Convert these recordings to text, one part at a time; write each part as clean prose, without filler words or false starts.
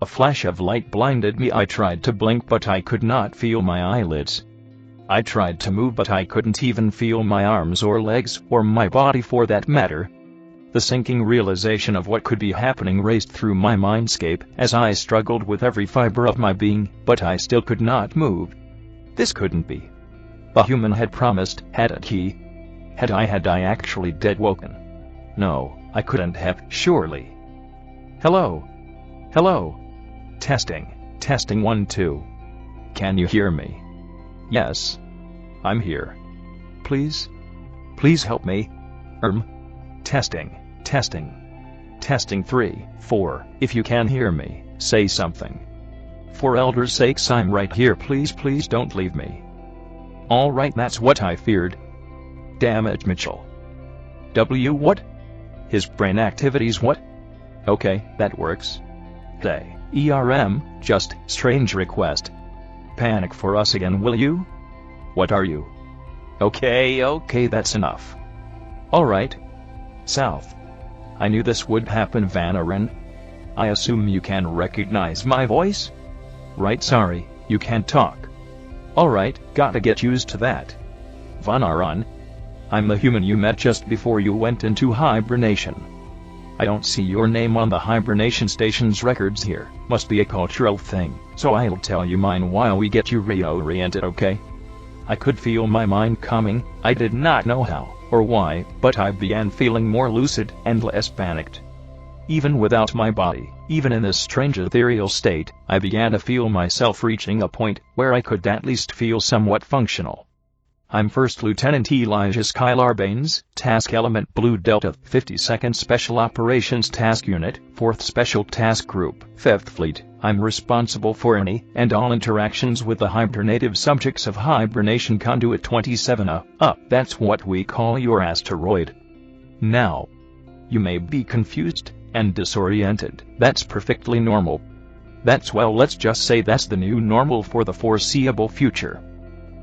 A flash of light blinded me. I tried to blink but I could not feel my eyelids. I tried to move but I couldn't even feel my arms or legs, or my body for that matter. The sinking realization of what could be happening raced through my mindscape as I struggled with every fiber of my being, but I still could not move. This couldn't be. A human had promised, hadn't he? Had I actually dead woken? No, I couldn't have, surely. Hello? Hello? Testing, testing 1 2. Can you hear me? Yes. I'm here. Please? Please help me. Testing, testing. Testing 3 4. If you can hear me, say something. For elders' sakes, I'm right here. Please don't leave me. Alright, that's what I feared. Damn it, Mitchell. What? His brain activities what? Okay, that works. Hey, just strange request. Panic for us again, will you? What are you? Okay, that's enough. Alright. South. I knew this would happen, Vanarin. I assume you can recognize my voice? Right, sorry, you can't talk. Alright, gotta get used to that. Vanarin. I'm the human you met just before you went into hibernation. I don't see your name on the hibernation station's records here. Must be a cultural thing, so I'll tell you mine while we get you reoriented, okay? I could feel my mind coming. I did not know how or why, but I began feeling more lucid and less panicked. Even without my body, even in this strange ethereal state, I began to feel myself reaching a point where I could at least feel somewhat functional. I'm First Lieutenant Elijah Skylar Baines, Task Element Blue Delta, 52nd Special Operations Task Unit, 4th Special Task Group, 5th Fleet. I'm responsible for any and all interactions with the hibernative subjects of Hibernation Conduit 27 that's what we call your asteroid. Now, you may be confused and disoriented. That's perfectly normal. Let's just say that's the new normal for the foreseeable future.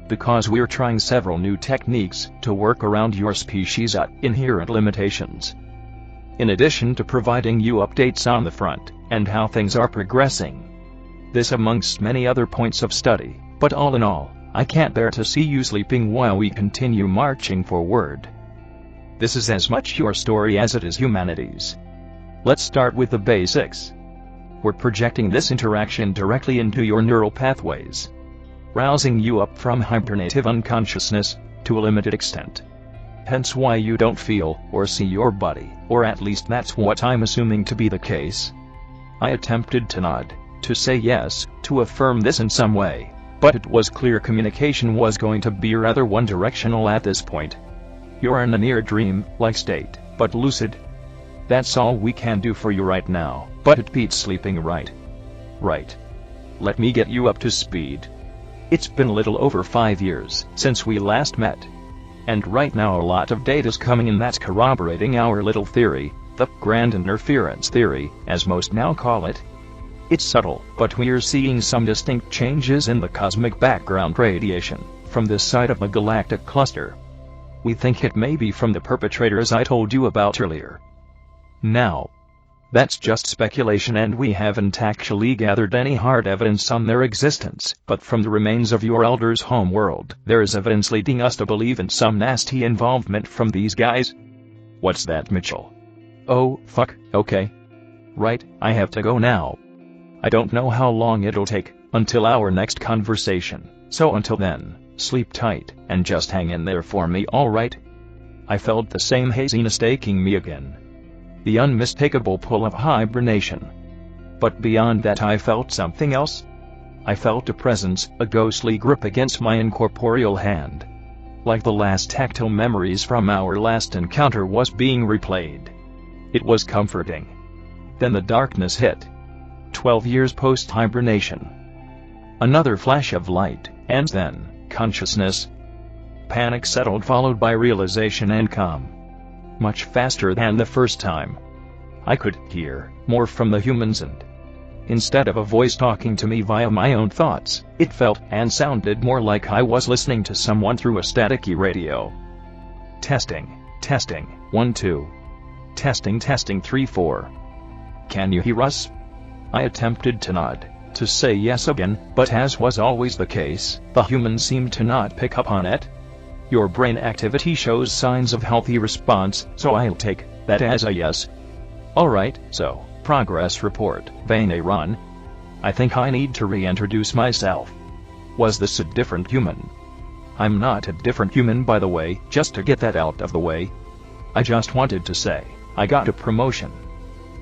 Because we're trying several new techniques to work around your species' inherent limitations. In addition to providing you updates on the front and how things are progressing. This amongst many other points of study, but all in all, I can't bear to see you sleeping while we continue marching forward. This is as much your story as it is humanity's. Let's start with the basics. We're projecting this interaction directly into your neural pathways, rousing you up from hibernative unconsciousness to a limited extent. Hence why you don't feel or see your body, or at least that's what I'm assuming to be the case. I attempted to nod, to say yes, to affirm this in some way, but it was clear communication was going to be rather one-directional at this point. You're in a near dream-like state, but lucid. That's all we can do for you right now, but it beats sleeping, right? Right. Let me get you up to speed. It's been a little over 5 years since we last met. And right now a lot of data's coming in that's corroborating our little theory, the grand interference theory, as most now call it. It's subtle, but we're seeing some distinct changes in the cosmic background radiation from this side of the galactic cluster. We think it may be from the perpetrators I told you about earlier. Now, that's just speculation and we haven't actually gathered any hard evidence on their existence, but from the remains of your elders' home world, there is evidence leading us to believe in some nasty involvement from these guys. What's that, Mitchell? Oh, fuck, okay. Right, I have to go now. I don't know how long it'll take until our next conversation, so until then, sleep tight and just hang in there for me, alright? I felt the same haziness taking me again. The unmistakable pull of hibernation. But beyond that I felt something else. I felt a presence, a ghostly grip against my incorporeal hand. Like the last tactile memories from our last encounter was being replayed. It was comforting. Then the darkness hit. 12 years post-hibernation. Another flash of light, and then, consciousness. Panic settled, followed by realization and calm. Much faster than the first time. I could hear more from the humans, and instead of a voice talking to me via my own thoughts, it felt and sounded more like I was listening to someone through a staticky radio. Testing, 1 2. Testing 3 4. Can you hear us? I attempted to nod, to say yes again, but as was always the case, the human seemed to not pick up on it. Your brain activity shows signs of healthy response, so I'll take that as a yes. Alright, so, progress report, Ron. I think I need to reintroduce myself. Was this a different human? I'm not a different human, by the way, just to get that out of the way. I just wanted to say, I got a promotion.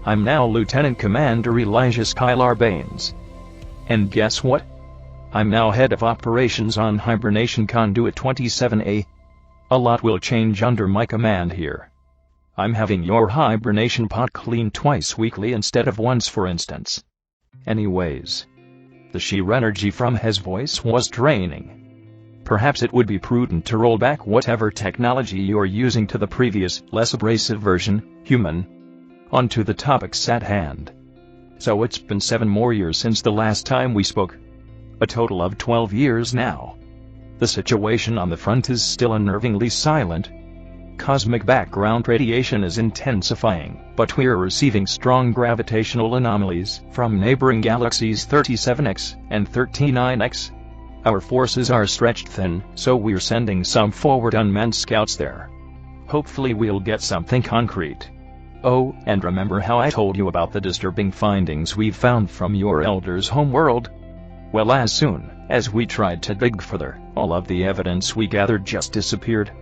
I'm now Lieutenant Commander Elijah Skylar Baines. And guess what? I'm now head of operations on Hibernation Conduit 27A. A lot will change under my command here. I'm having your hibernation pod cleaned twice weekly instead of once, for instance. Anyways. The sheer energy from his voice was draining. Perhaps it would be prudent to roll back whatever technology you're using to the previous, less abrasive version, human. Onto the topics at hand. So it's been 7 more years since the last time we spoke. A total of 12 years now. The situation on the front is still unnervingly silent. Cosmic background radiation is intensifying, but we're receiving strong gravitational anomalies from neighboring galaxies 37X and 39X. Our forces are stretched thin, so we're sending some forward unmanned scouts there. Hopefully we'll get something concrete. Oh, and remember how I told you about the disturbing findings we've found from your elder's homeworld? Well, as soon as we tried to dig further, all of the evidence we gathered just disappeared.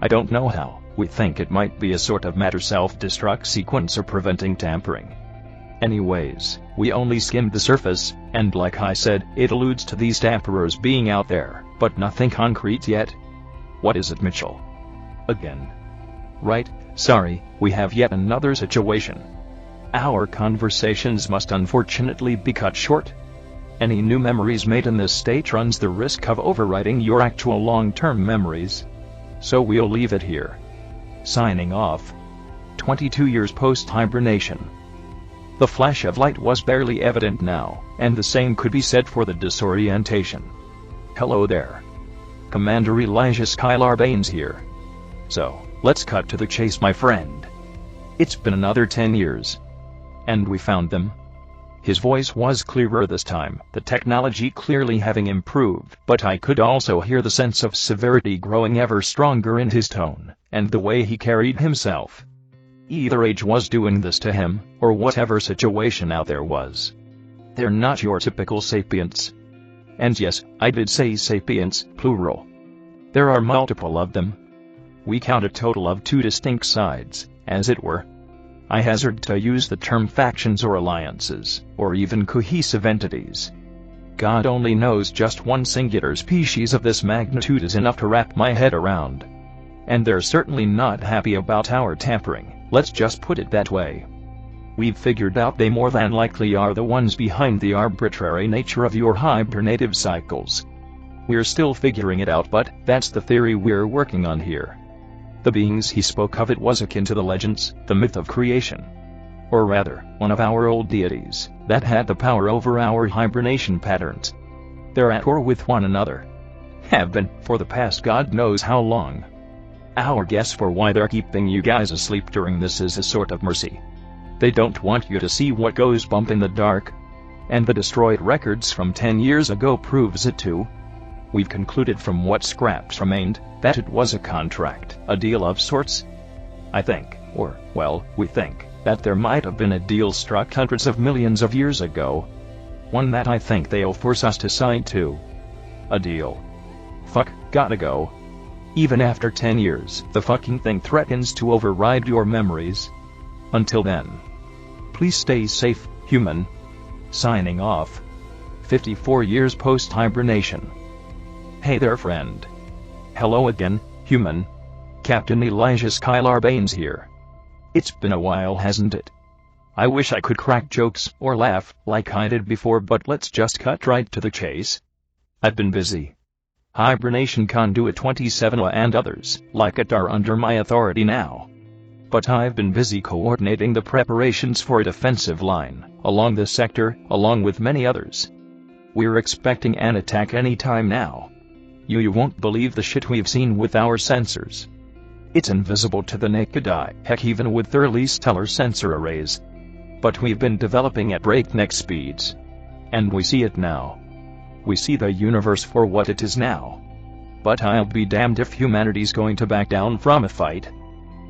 I don't know how. We think it might be a sort of matter self-destruct sequencer preventing tampering. Anyways, we only skimmed the surface, and like I said, it alludes to these tamperers being out there, but nothing concrete yet. What is it, Mitchell? Again. Right, sorry, we have yet another situation. Our conversations must unfortunately be cut short. Any new memories made in this state runs the risk of overwriting your actual long-term memories. So we'll leave it here. Signing off. 22 years post-hibernation. The flash of light was barely evident now, and the same could be said for the disorientation. Hello there. Commander Elijah Skylar Baines here. So, let's cut to the chase, my friend. It's been another 10 years. And we found them. His voice was clearer this time, the technology clearly having improved, but I could also hear the sense of severity growing ever stronger in his tone, and the way he carried himself. Either age was doing this to him, or whatever situation out there was. They're not your typical sapients. And yes, I did say sapients, plural. There are multiple of them. We count a total of 2 distinct sides, as it were. I hazard to use the term factions or alliances, or even cohesive entities. God only knows just one singular species of this magnitude is enough to wrap my head around. And they're certainly not happy about our tampering, let's just put it that way. We've figured out they more than likely are the ones behind the arbitrary nature of your hibernative cycles. We're still figuring it out, but that's the theory we're working on here. The beings he spoke of, it was akin to the legends, the myth of creation. Or rather, one of our old deities, that had the power over our hibernation patterns. They're at war with one another. Have been, for the past God knows how long. Our guess for why they're keeping you guys asleep during this is a sort of mercy. They don't want you to see what goes bump in the dark. And the destroyed records from 10 years ago proves it too. We've concluded from what scraps remained, that it was a contract, a deal of sorts. I think, or, well, we think, that there might have been a deal struck hundreds of millions of years ago. One that I think they'll force us to sign too. A deal. Fuck, gotta go. Even after 10 years, the fucking thing threatens to override your memories. Until then. Please stay safe, human. Signing off. 54 years post-hibernation. Hey there, friend. Hello again, human. Captain Elijah Skylar Baines here. It's been a while, hasn't it? I wish I could crack jokes or laugh like I did before, but let's just cut right to the chase. I've been busy. Hibernation Conduit 27 and others like it are under my authority now. But I've been busy coordinating the preparations for a defensive line along this sector, along with many others. We're expecting an attack any time now. You won't believe the shit we've seen with our sensors. It's invisible to the naked eye, heck even with thoroughly stellar sensor arrays. But we've been developing at breakneck speeds. And we see it now. We see the universe for what it is now. But I'll be damned if humanity's going to back down from a fight.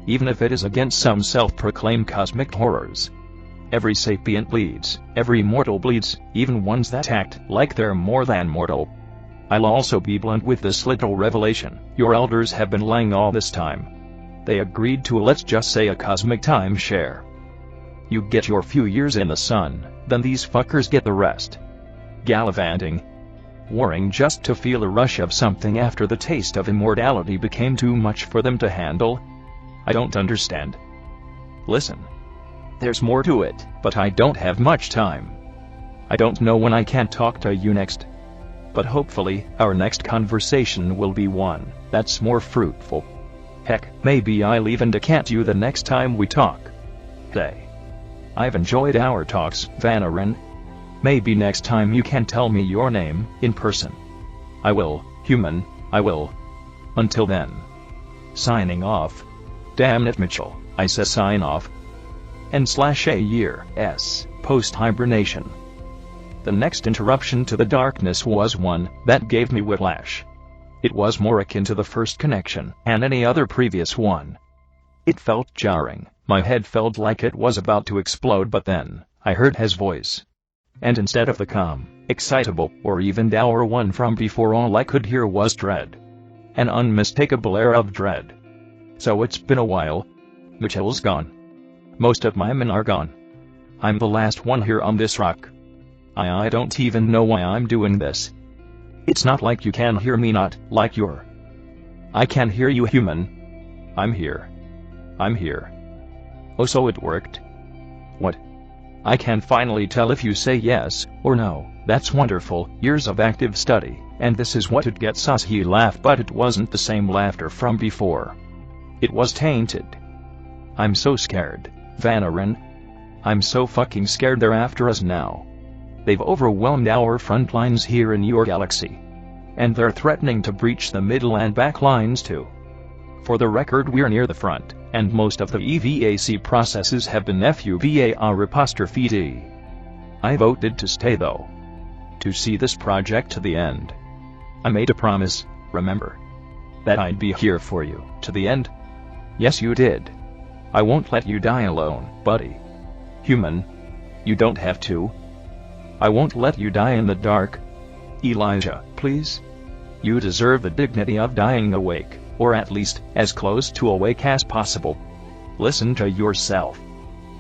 Even if it is against some self-proclaimed cosmic horrors. Every sapient bleeds, every mortal bleeds, even ones that act like they're more than mortal. I'll also be blunt with this little revelation. Your elders have been lying all this time. They agreed to, let's just say, a cosmic timeshare. You get your few years in the sun, then these fuckers get the rest. Gallivanting. Warring just to feel a rush of something after the taste of immortality became too much for them to handle. I don't understand. Listen. There's more to it, but I don't have much time. I don't know when I can talk to you next. But hopefully, our next conversation will be one that's more fruitful. Heck, maybe I'll even decant you the next time we talk. Say. I've enjoyed our talks, Vanarin. Maybe next time you can tell me your name, in person. I will, human, I will. Until then. Signing off. Damn it, Mitchell, I said sign off. /a year, post-hibernation. The next interruption to the darkness was one that gave me whiplash. It was more akin to the first connection and any other previous one. It felt jarring, my head felt like it was about to explode, but then I heard his voice. And instead of the calm, excitable, or even dour one from before, all I could hear was dread. An unmistakable air of dread. So it's been a while. Mitchell's gone. Most of my men are gone. I'm the last one here on this rock. I don't even know why I'm doing this. It's not like you can hear me, not like you're. I can hear you, human. I'm here. I'm here. Oh, so it worked? What? I can finally tell if you say yes or no. That's wonderful. Years of active study, and this is what it gets us. He laughed, but it wasn't the same laughter from before. It was tainted. I'm so scared, Vanarin. I'm so fucking scared they're after us now. They've overwhelmed our front lines here in your galaxy. And they're threatening to breach the middle and back lines too. For the record, we're near the front, and most of the EVAC processes have been FUVAR''D. I voted to stay though. To see this project to the end. I made a promise, remember? That I'd be here for you, to the end. Yes, you did. I won't let you die alone, buddy. Human. You don't have to. I won't let you die in the dark. Elijah, please. You deserve the dignity of dying awake, or at least as close to awake as possible. Listen to yourself.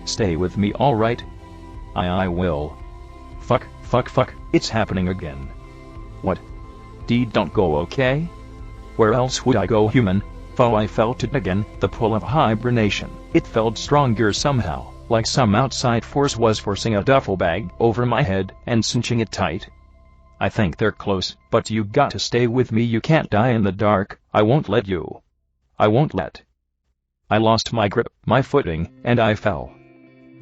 Stay with me, alright? I will. Fuck, it's happening again. What? Don't go, okay? Where else would I go, human? Oh, I felt it again, the pull of hibernation. It felt stronger somehow, like some outside force was forcing a duffel bag over my head and cinching it tight. I think they're close, but you got to stay with me. You can't die in the dark. I won't let you. I won't let. I lost my grip, my footing, and I fell.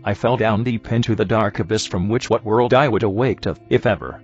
I fell down deep into the dark abyss from which what world I would awake to, if ever.